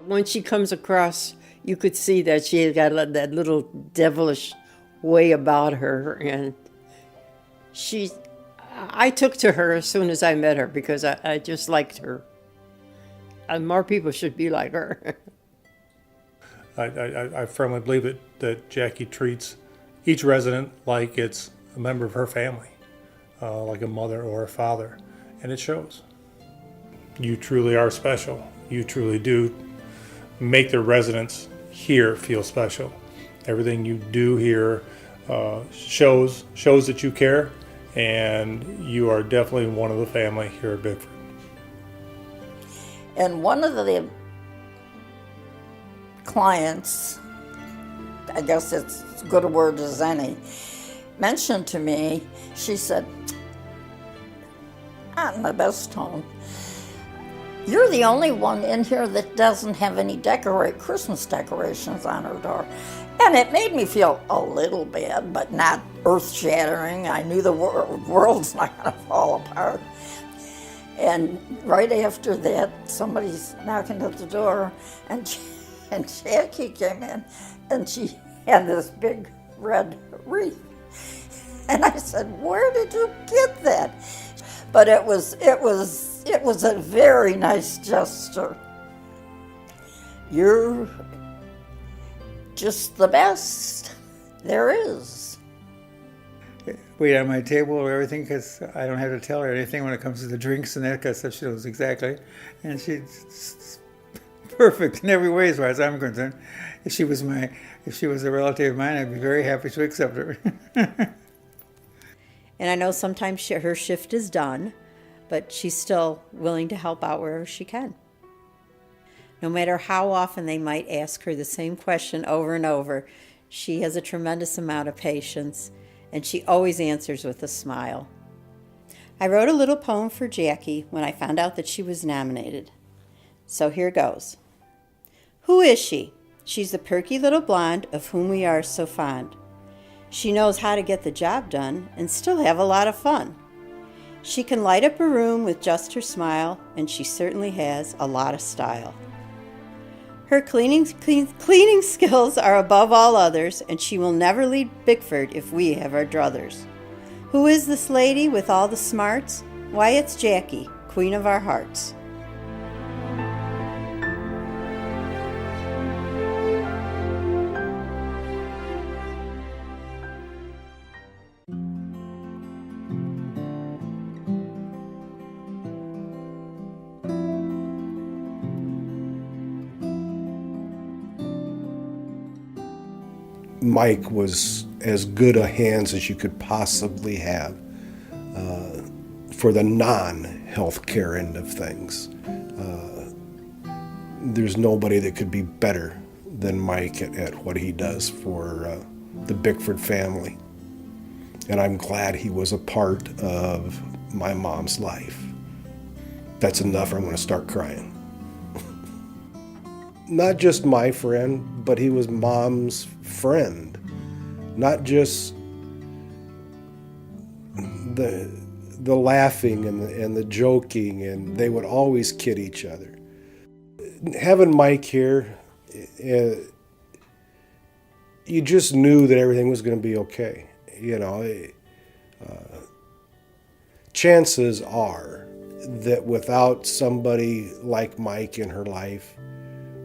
When she comes across, you could see that she had got that little devilish way about her, and I took to her as soon as I met her because I just liked her. And more people should be like her. I firmly believe that Jackie treats each resident like it's a member of her family, like a mother or a father, and it shows. You truly are special. You truly do make the residents here feel special. Everything you do here shows that you care, and you are definitely one of the family here at Bickford. And one of the clients, I guess it's as good a word as any, mentioned to me, she said, not in the best tone, "You're the only one in here that doesn't have any Christmas decorations on her door." And it made me feel a little bad, but not earth-shattering. I knew the world's not going to fall apart. And right after that, somebody's knocking at the door, and Jackie came in, and she had this big red wreath. And I said, "Where did you get that?" But it was a very nice gesture. You're just the best there is. Wait on my table or everything, because I don't have to tell her anything when it comes to the drinks and that, because she knows exactly. And she's perfect in every way as far as I'm concerned. If she was a relative of mine, I'd be very happy to accept her. And I know sometimes her shift is done, but she's still willing to help out wherever she can. No matter how often they might ask her the same question over and over, she has a tremendous amount of patience, and she always answers with a smile. I wrote a little poem for Jackie when I found out that she was nominated. So here goes. Who is she? She's the perky little blonde of whom we are so fond. She knows how to get the job done and still have a lot of fun. She can light up a room with just her smile, and she certainly has a lot of style. Her cleaning skills are above all others, and she will never leave Bickford if we have our druthers. Who is this lady with all the smarts? Why, it's Jackie, queen of our hearts. Mike was as good a hands as you could possibly have for the non-healthcare end of things. There's nobody that could be better than Mike at what he does for the Bickford family. And I'm glad he was a part of my mom's life. That's enough, or I'm going to start crying. Not just my friend, but he was Mom's friend. Not just the laughing and the joking, and they would always kid each other. Having Mike here, you just knew that everything was going to be okay. You know, chances are that without somebody like Mike in her life,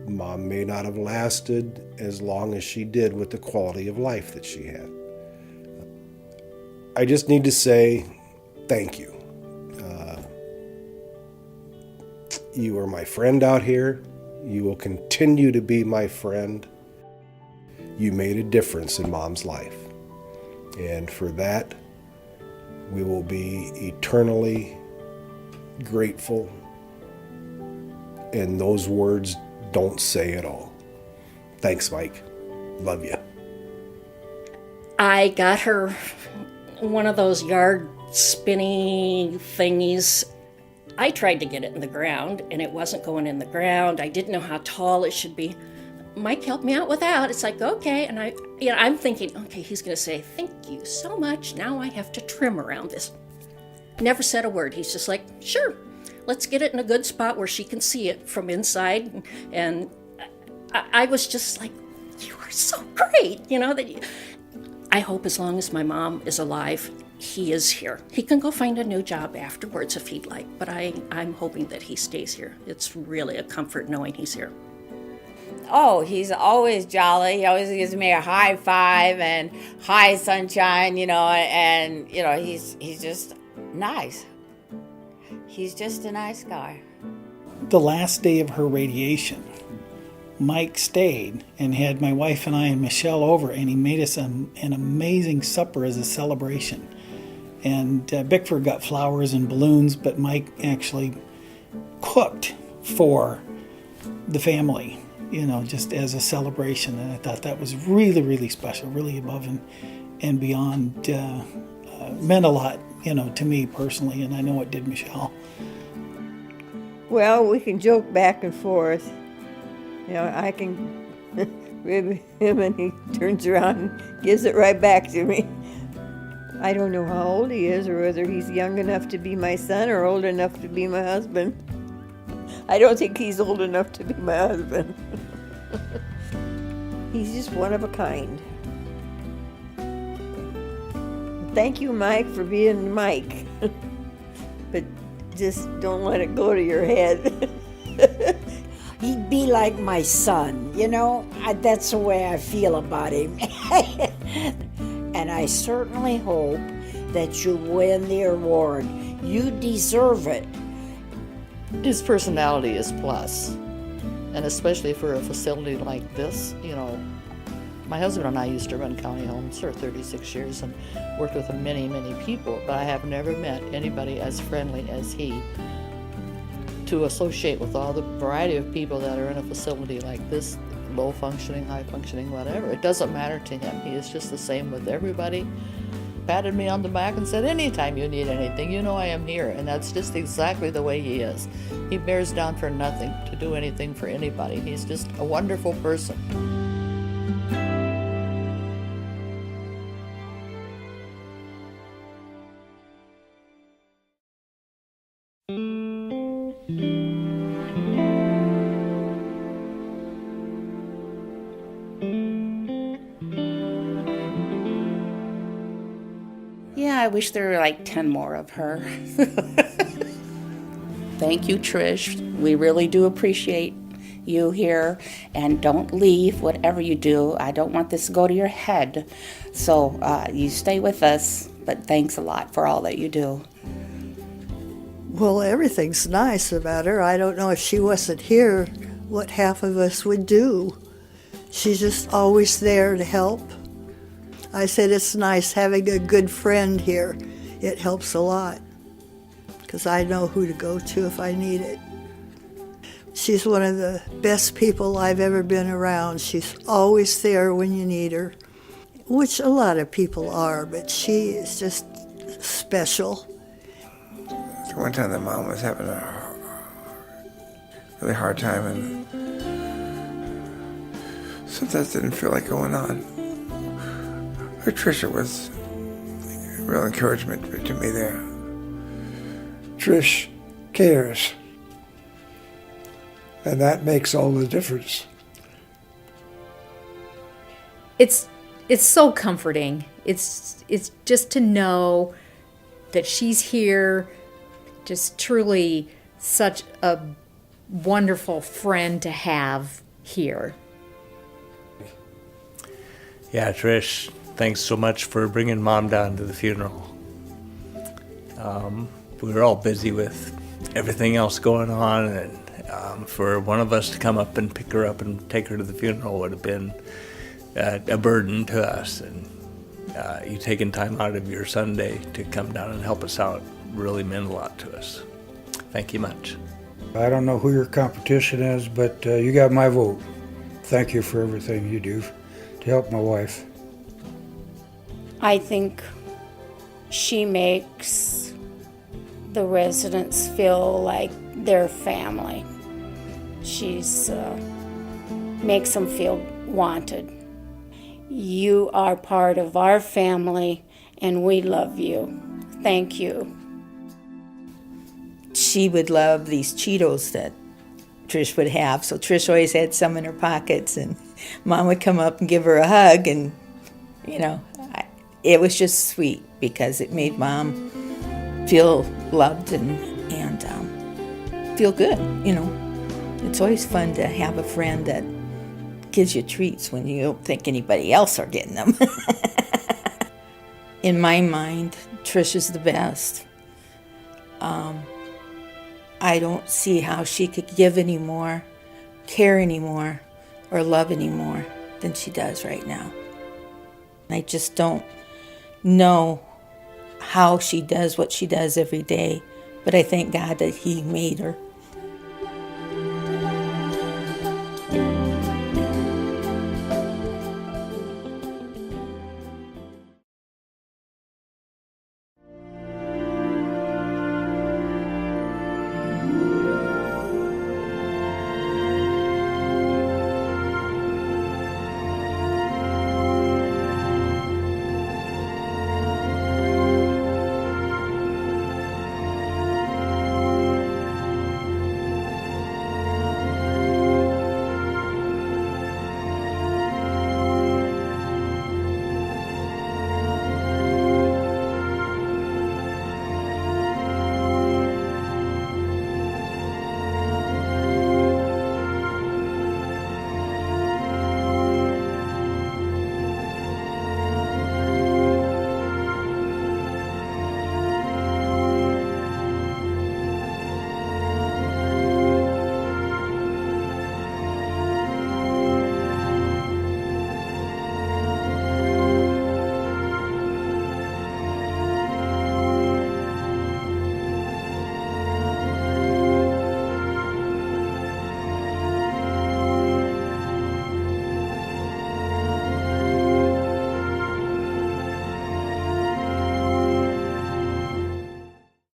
Mom may not have lasted as long as she did with the quality of life that she had. I just need to say thank you. You are my friend out here. You will continue to be my friend. You made a difference in Mom's life. And for that, we will be eternally grateful. And those words don't say it all. Thanks, Mike. Love you. I got her one of those yard spinny thingies I tried to get it in the ground, and it wasn't going in the ground. I didn't know how tall it should be. Mike helped me out with that. It's like, okay, and I'm thinking, okay, he's going to say, thank you so much. Now I have to trim around this. Never said a word. He's just like, sure, let's get it in a good spot where she can see it from inside. And I was just like, you are so great, I hope as long as my mom is alive, he is here. He can go find a new job afterwards if he'd like, but I'm hoping that he stays here. It's really a comfort knowing he's here. Oh, he's always jolly. He always gives me a high five and hi sunshine, and he's just nice. He's just a nice guy. The last day of her radiation, Mike stayed and had my wife and I and Michelle over, and he made us an amazing supper as a celebration. And Bickford got flowers and balloons, but Mike actually cooked for the family, just as a celebration. And I thought that was really, really special, really above and beyond. Meant a lot, to me personally, and I know it did Michelle. Well, we can joke back and forth. I can rib him and he turns around and gives it right back to me. I don't know how old he is or whether he's young enough to be my son or old enough to be my husband. I don't think he's old enough to be my husband. He's just one of a kind. Thank you, Mike, for being Mike. But just don't let it go to your head. He'd be like my son, that's the way I feel about him. And I certainly hope that you win the award. You deserve it. His personality is plus, and especially for a facility like this, my husband and I used to run county homes for 36 years and worked with many, many people, but I have never met anybody as friendly as he. To associate with all the variety of people that are in a facility like this, low functioning, high functioning, whatever, it doesn't matter to him. He is just the same with everybody. Patted me on the back and said, anytime you need anything, I am here. And that's just exactly the way he is. He bears down for nothing to do anything for anybody. He's just a wonderful person. Yeah, I wish there were like 10 more of her. Thank you, Trish. We really do appreciate you here. And don't leave, whatever you do. I don't want this to go to your head. So you stay with us, but thanks a lot for all that you do. Well, everything's nice about her. I don't know if she wasn't here, what half of us would do. She's just always there to help. I said it's nice having a good friend here. It helps a lot because I know who to go to if I need it. She's one of the best people I've ever been around. She's always there when you need her, which a lot of people are, but she is just special. One time the mom was having a really hard time and sometimes didn't feel like going on. Tricia was a real encouragement to me there. Trish cares, and that makes all the difference. It's so comforting. It's just to know that she's here, just truly such a wonderful friend to have here. Yeah, Trish, thanks so much for bringing Mom down to the funeral. We were all busy with everything else going on, and for one of us to come up and pick her up and take her to the funeral would have been a burden to us. And you taking time out of your Sunday to come down and help us out really meant a lot to us. Thank you much. I don't know who your competition is, but you got my vote. Thank you for everything you do to help my wife. I think she makes the residents feel like they're family. She's makes them feel wanted. You are part of our family, and we love you. Thank you. She would love these Cheetos that Trish would have, so Trish always had some in her pockets, and Mom would come up and give her a hug, and it was just sweet because it made Mom feel loved and feel good. It's always fun to have a friend that gives you treats when you don't think anybody else are getting them. In my mind, Trish is the best. I don't see how she could give any more, care any more, or love any more than she does right now. I just don't know how she does what she does every day, but I thank God that He made her.